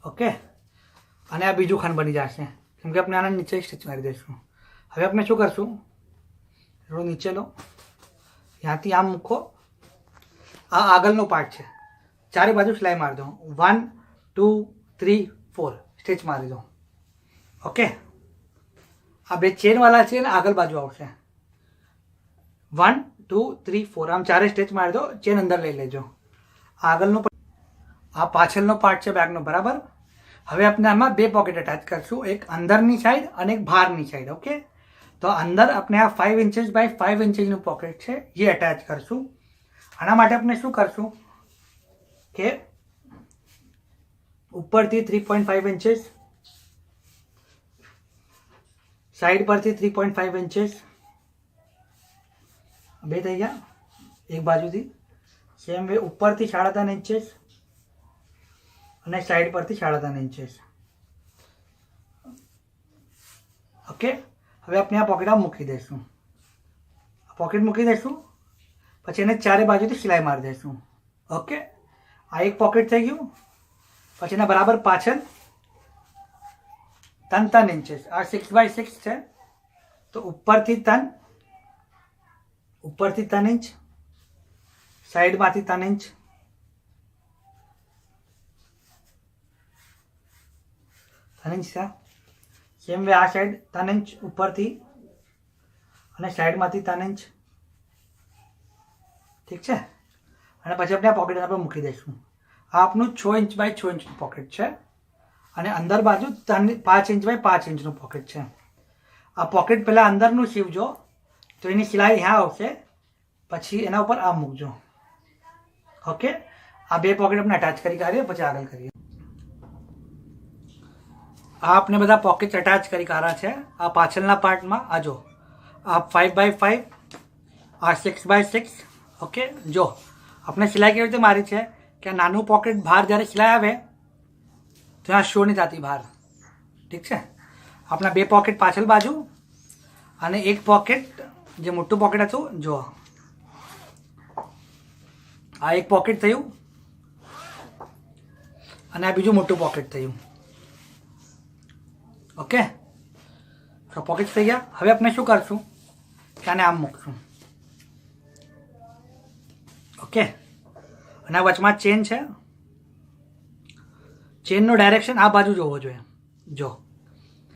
Okay, અને આ બીજું ખંડ બની જશે કેમ કે આપણે આના નીચે સ્ટિચ મારી દઈશું. હવે આપણે શું કરશું, થોડું નીચે લો, ત્યાંથી આમ મૂકો. આ આગળનો પાર્ટ છે, ચારે બાજુ સિલાઈ મારી દો. 1 2 3 4 સ્ટિચ મારી દો. ઓકે, આ બે ચેનવાળા છે ને આગળ બાજુ આવશે. 1 2 3 4 આમ ચારે સ્ટિચ મારી દો. ચેન અંદર લઈ લેજો. આગળનો આ પાછળનો પાર્ટ છે બેગનો, બરાબર. હવે આપણે આમાં બે પોકેટ અટેચ કરશું, એક અંદરની સાઈડ અને એક બહારની સાઈડ. ઓકે, તો અંદર આપણે આ 5 ઇંચીસ બાય 5 ઇંચીસનું પોકેટ છે એ અટેચ કરશું. આના માટે આપણે શું કરશું કે ઉપરથી 3.5 ઇંચીસ, સાઈડ પરથી 3.5 ઇંચીસ, બે થઈ ગયા. એક બાજુથી સેમ વે ઉપરથી 3.5 ઇંચીસ અને સાઈડ પરથી 3.5 ઇંચીસ. ઓકે, હવે આપણે આ પોકેટ મૂકી દઈશું. પોકેટ મૂકી દઈશું, પછી એને ચારે બાજુથી સિલાઈ મારી દઈશું. ઓકે, આ એક પોકેટ થઈ ગયું. પછી એના બરાબર પાછળ 3 ઇંચીસ, આ 6 બાય 6 છે તો ઉપરથી 3 ઇંચ, સાઈડમાંથી 3 ઇંચ, થયા. સેમ વે આ સાઈડ 3 ઇંચ ઉપરથી અને સાઈડમાંથી 3 ઇંચ. ઠીક છે, અને પછી આપણે આ પોકેટ પર મૂકી દઈશું. આ આપણું 6 ઇંચ બાય 6 ઇંચનું પોકેટ છે અને અંદર બાજુ 5 ઇંચ બાય 5 ઇંચનું પોકેટ છે. આ પોકેટ પહેલાં અંદરનું સીવજો તો એની સિલાઈ અહીંયા આવશે, પછી એના ઉપર આ મૂકજો. ઓકે, આ બે પોકેટ આપણે અટેચ કરી કાઢીએ, પછી આગળ કરીએ. આ આપણે બધા પોકેટ અટેચ કરી કાઢ્યા છે. આ પાછળના પાર્ટમાં આ જો, આ 5 બાય 5, આ 6 બાય 6. ઓકે, જો આપણે સિલાઈ કેવી રીતે મારી છે કે આ નાનું પોકેટ બહાર જ્યારે સિલાઈ આવે ત્યાં શો નહીં થતી બહાર. ઠીક છે, આપણા બે પોકેટ પાછળ બાજુ અને એક પોકેટ જે મોટું પોકેટ હતું, જો આ એક પોકેટ થયું અને આ બીજું મોટું પોકેટ થયું. ઓકે, તો પોકેટ થઈ ગયા. હવે આપણે શું કરશું કે આને આમ મૂકશું. ઓકે, અને આ વચમાં ચેન છે, ચેનનો ડાયરેક્શન આ બાજુ જોવો જોઈએ. જો